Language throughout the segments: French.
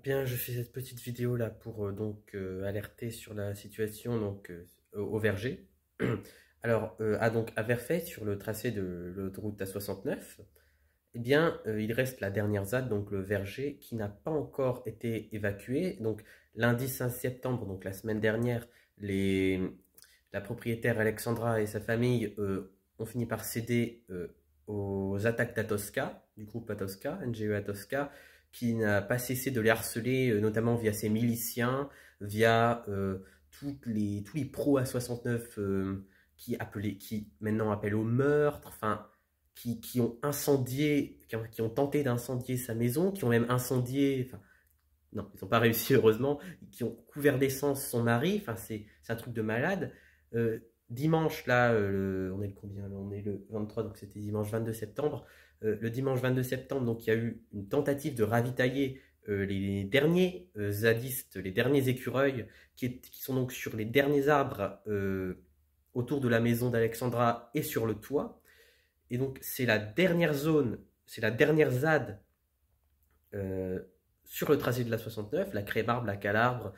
Bien, je fais cette petite vidéo là pour alerter sur la situation au Verger. Alors, à Verfeil, sur le tracé de l'autoroute A69, eh bien, il reste la dernière ZAD, donc le Verger, qui n'a pas encore été évacué. Donc, lundi 5 septembre, donc la semaine dernière, les, la propriétaire Alexandra et sa famille ont fini par céder aux attaques d'Atosca, du groupe Atosca, NGE Atosca, qui n'a pas cessé de les harceler, notamment via ses miliciens, via tous les pros A69 qui maintenant appellent au meurtre, enfin, qui ont incendié, qui ont tenté d'incendier sa maison, qui ont même incendié, enfin, non, ils n'ont pas réussi heureusement, qui ont couvert d'essence son mari, enfin, c'est un truc de malade. Dimanche, là, on est le combien là, on est le 23, donc c'était dimanche 22 septembre. Le dimanche 22 septembre, donc il y a eu une tentative de ravitailler les derniers zadistes, les derniers écureuils, qui sont donc sur les derniers arbres autour de la maison d'Alexandra et sur le toit. Et donc c'est la dernière zone, c'est la dernière ZAD euh, sur le tracé de la 69, la Crébarbe, la Calarbre.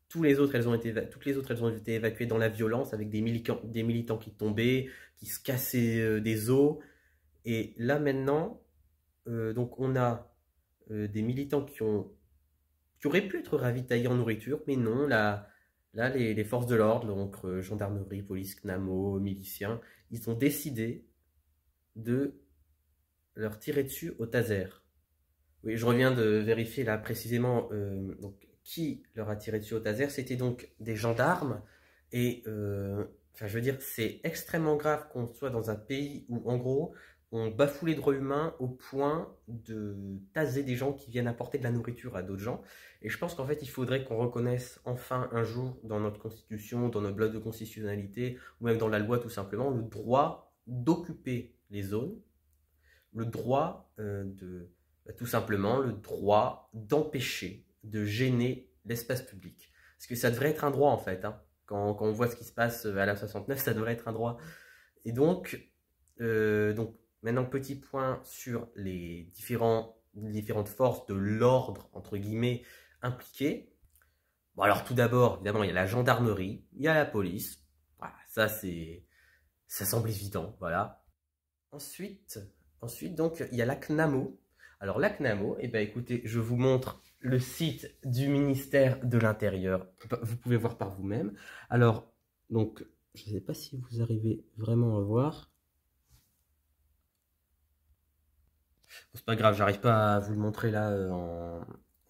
Toutes les autres, elles ont été évacuées dans la violence avec des militants qui tombaient, qui se cassaient des os. Et là maintenant, donc on a des militants qui auraient pu être ravitaillés en nourriture, mais non, là les forces de l'ordre, donc gendarmerie, police, CNAMO, miliciens, ils ont décidé de leur tirer dessus au taser. Oui, je reviens de vérifier là précisément qui leur a tiré dessus au taser. C'était donc des gendarmes. Et enfin, je veux dire, c'est extrêmement grave qu'on soit dans un pays où, en gros, on bafoue les droits humains au point de taser des gens qui viennent apporter de la nourriture à d'autres gens. Et je pense qu'en fait, il faudrait qu'on reconnaisse enfin un jour dans notre constitution, dans notre bloc de constitutionnalité, ou même dans la loi tout simplement, le droit d'occuper les zones, le droit tout simplement le droit d'empêcher, de gêner l'espace public. Parce que ça devrait être un droit en fait. Hein. Quand on voit ce qui se passe à la 69, ça devrait être un droit. Et donc maintenant, petit point sur les différentes forces de l'ordre, entre guillemets, impliquées. Bon, alors tout d'abord, évidemment, il y a la gendarmerie, il y a la police. Voilà, ça semble évident, voilà. Ensuite, ensuite donc, il y a la CNAMO. Alors, la CNAMO, eh ben, écoutez, je vous montre le site du ministère de l'Intérieur. Vous pouvez voir par vous-même. Alors, donc, je ne sais pas si vous arrivez vraiment à voir. Bon, c'est pas grave, j'arrive pas à vous le montrer là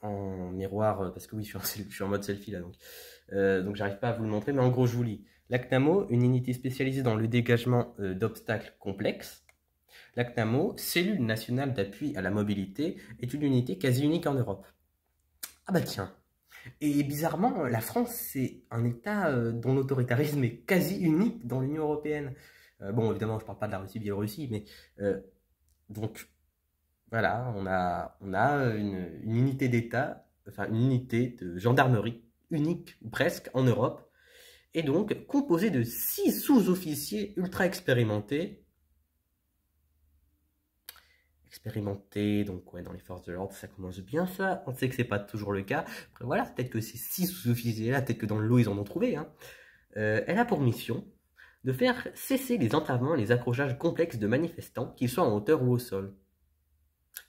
en miroir, parce que oui, je suis en mode selfie là, donc j'arrive pas à vous le montrer, mais en gros, je vous lis. La CNAMO, une unité spécialisée dans le dégagement d'obstacles complexes. La CNAMO, cellule nationale d'appui à la mobilité, est une unité quasi unique en Europe. Ah bah tiens. Et bizarrement, la France, c'est un État dont l'autoritarisme est quasi unique dans l'Union européenne. Bon, évidemment, je ne parle pas de la Russie, Biélorussie, mais donc voilà, on a une unité d'État, enfin une unité de gendarmerie unique ou presque en Europe, et donc composée de 6 sous-officiers ultra expérimentés donc ouais, dans les forces de l'ordre, ça commence bien ça. On sait que c'est pas toujours le cas. Après voilà, peut-être que ces 6 sous-officiers-là, peut-être que dans le lot, ils en ont trouvé. Hein. Elle a pour mission de faire cesser les entravements et les accrochages complexes de manifestants, qu'ils soient en hauteur ou au sol.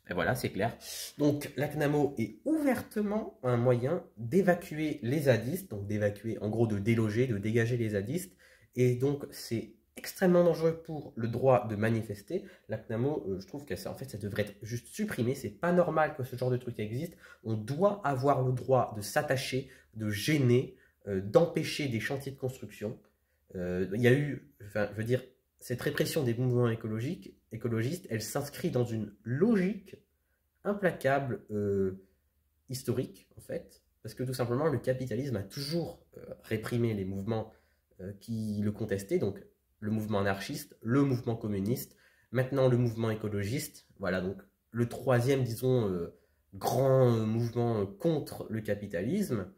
Et voilà, c'est clair. Donc la CNAMO est ouvertement un moyen d'évacuer les zadistes, donc d'évacuer, en gros de déloger, de dégager les zadistes. Et donc c'est extrêmement dangereux pour le droit de manifester. La CNAMO, je trouve que ça, en fait, ça devrait être juste supprimé. C'est pas normal que ce genre de truc existe. On doit avoir le droit de s'attacher, de gêner, d'empêcher des chantiers de construction. Il y a eu, enfin, je veux dire, cette répression des mouvements écologistes, elle s'inscrit dans une logique implacable, historique, en fait, parce que tout simplement, le capitalisme a toujours réprimé les mouvements qui le contestaient, donc le mouvement anarchiste, le mouvement communiste, maintenant le mouvement écologiste, voilà, donc le troisième, disons, grand mouvement contre le capitalisme,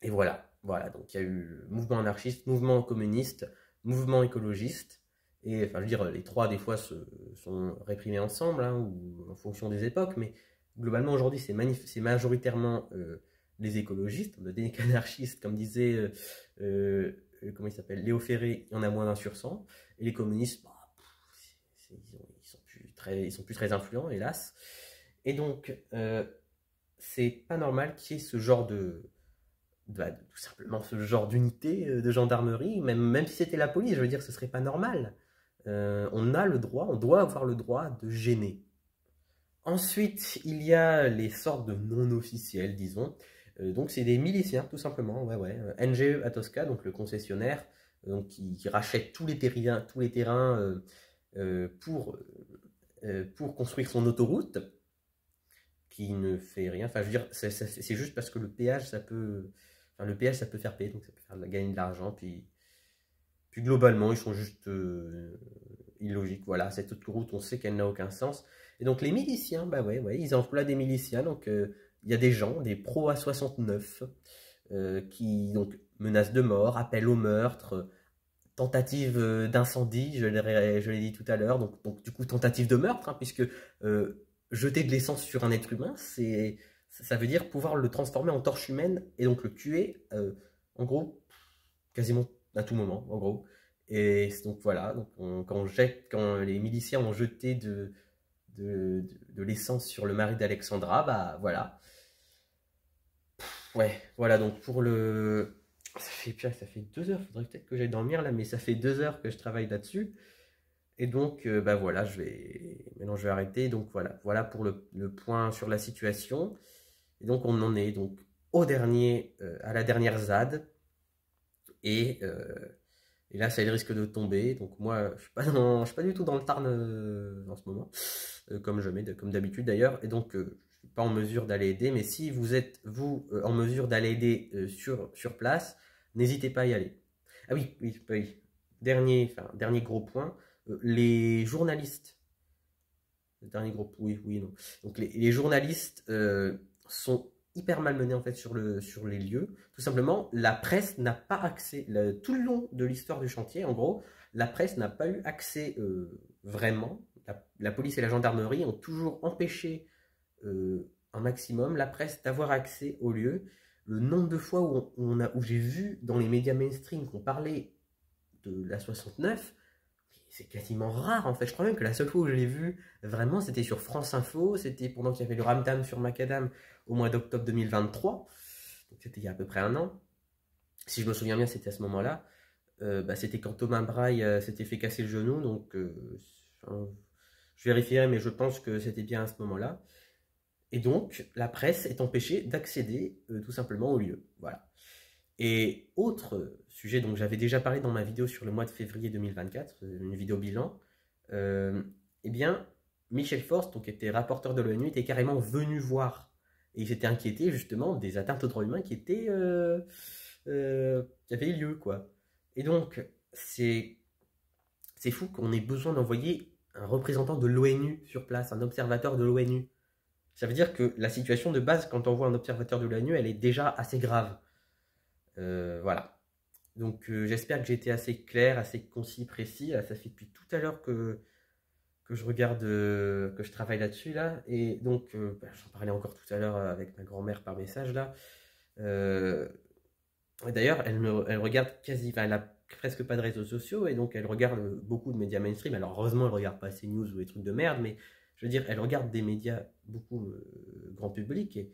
et voilà, donc il y a eu mouvement anarchiste, mouvement communiste, mouvement écologiste, et enfin, je veux dire, les trois, des fois, sont réprimés ensemble, hein, ou en fonction des époques, mais globalement aujourd'hui c'est majoritairement les écologistes, des anarchistes, comme disait comment il s'appelle, Léo Ferré, il y en a moins d'un sur 100, et les communistes, bah, ils sont plus très influents, hélas. Et donc, c'est pas normal qu'il y ait ce genre tout simplement ce genre d'unité de gendarmerie, même si c'était la police, je veux dire, ce serait pas normal. On a le droit, on doit avoir le droit de gêner. Ensuite, il y a les sortes de non-officiels, disons. Donc, c'est des miliciens, tout simplement. Ouais, ouais. NGE à Tosca, donc le concessionnaire, donc, qui rachète tous les terrains pour construire son autoroute, qui ne fait rien. Enfin, je veux dire, c'est juste parce que le péage, ça peut faire payer, donc ça peut faire gagner de l'argent. Puis globalement, ils sont juste illogiques. Voilà, cette autoroute, on sait qu'elle n'a aucun sens. Et donc les miliciens, bah ouais, ils emploient des miliciens. Donc il y a des gens, des pros A69, qui donc menacent de mort, appellent au meurtre, tentative d'incendie, je l'ai dit tout à l'heure. Donc du coup tentative de meurtre, hein, puisque jeter de l'essence sur un être humain, ça veut dire pouvoir le transformer en torche humaine et donc le tuer, en gros, quasiment à tout moment, en gros. Et donc voilà, donc quand les miliciens ont jeté de l'essence sur le mari d'Alexandra, bah voilà. Ouais, voilà, donc pour le... Ça fait 2 heures, faudrait peut-être que j'aille dormir là, mais ça fait 2 heures que je travaille là-dessus. Et donc, bah voilà, maintenant je vais arrêter. Donc voilà pour le point sur la situation. Et donc on en est donc à la dernière ZAD. Et là, ça a le risque de tomber. Donc moi, je suis pas du tout dans le Tarn en ce moment, comme d'habitude d'ailleurs. Et donc, je suis pas en mesure d'aller aider. Mais si vous êtes, vous, en mesure d'aller aider sur place, n'hésitez pas à y aller. Ah oui. Dernier gros point, les journalistes. Dernier gros, oui, non. Donc les journalistes sont hyper malmenés en fait sur les lieux. Tout simplement, la presse n'a pas accès, tout le long de l'histoire du chantier, en gros, la presse n'a pas eu accès vraiment. La police et la gendarmerie ont toujours empêché un maximum la presse d'avoir accès au lieu. Le nombre de fois où j'ai vu dans les médias mainstream qu'on parlait de la 69, c'est quasiment rare en fait. Je crois même que la seule fois où je l'ai vu vraiment, c'était sur France Info. C'était pendant qu'il y avait le Ramdam sur Macadam au mois d'octobre 2023. Donc c'était il y a à peu près un an. Si je me souviens bien, c'était à ce moment-là. C'était quand Thomas Braille s'était fait casser le genou. Donc je vérifierai, mais je pense que c'était bien à ce moment-là. Et donc la presse est empêchée d'accéder tout simplement au lieu. Voilà. Et autre sujet dont j'avais déjà parlé dans ma vidéo sur le mois de février 2024, une vidéo bilan, eh bien, Michel Forst, donc, qui était rapporteur de l'ONU, était carrément venu voir. Et il s'était inquiété justement des atteintes aux droits humains qui avaient lieu, quoi. Et donc, c'est fou qu'on ait besoin d'envoyer un représentant de l'ONU sur place, un observateur de l'ONU. Ça veut dire que la situation de base, quand on voit un observateur de l'ONU, elle est déjà assez grave. Voilà. Donc j'espère que j'ai été assez clair, assez concis, précis. Là, ça fait depuis tout à l'heure que je regarde, que je travaille là-dessus là. Et donc j'en parlais encore tout à l'heure avec ma grand-mère par message là. D'ailleurs, elle regarde enfin, elle a presque pas de réseaux sociaux et donc elle regarde beaucoup de médias mainstream. Alors heureusement, elle regarde pas CNews ou des trucs de merde, mais je veux dire, elle regarde des médias beaucoup grand public et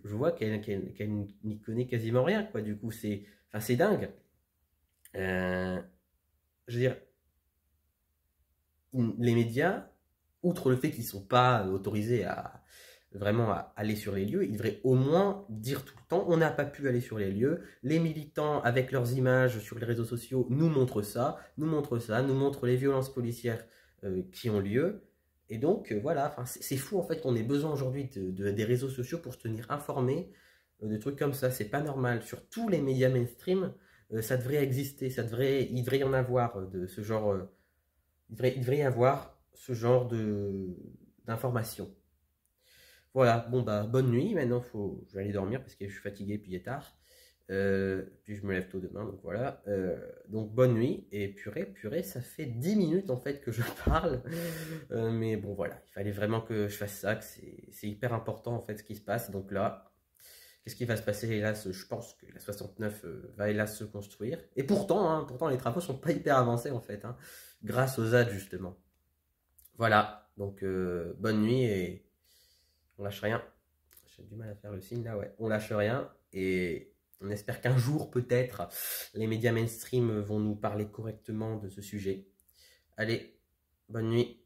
je vois qu'elle n'y connaît quasiment rien, quoi. Du coup, c'est dingue. Je veux dire, les médias, outre le fait qu'ils ne sont pas autorisés à vraiment à aller sur les lieux, ils devraient au moins dire tout le temps, on n'a pas pu aller sur les lieux, les militants avec leurs images sur les réseaux sociaux nous montrent ça, nous montrent les violences policières qui ont lieu. Et donc, voilà, c'est fou en fait qu'on ait besoin aujourd'hui des réseaux sociaux pour se tenir informé de trucs comme ça. C'est pas normal. Sur tous les médias mainstream, ça devrait exister. Il devrait y en avoir de ce genre. Il devrait y avoir ce genre d'informations. Voilà, bon bah bonne nuit. Maintenant, je vais aller dormir parce que je suis fatigué puis il est tard. Puis je me lève tôt demain, donc voilà. Donc bonne nuit, et purée, ça fait 10 minutes en fait que je parle. Mais bon voilà, il fallait vraiment que je fasse ça, que c'est hyper important en fait ce qui se passe. Donc là, qu'est-ce qui va se passer? Hélas, je pense que la 69 va hélas se construire. Et pourtant, hein, pourtant les travaux sont pas hyper avancés en fait, hein, grâce aux ZAD justement. Voilà, donc bonne nuit et on lâche rien. J'ai du mal à faire le signe là, ouais. On lâche rien et on espère qu'un jour, peut-être, les médias mainstream vont nous parler correctement de ce sujet. Allez, bonne nuit.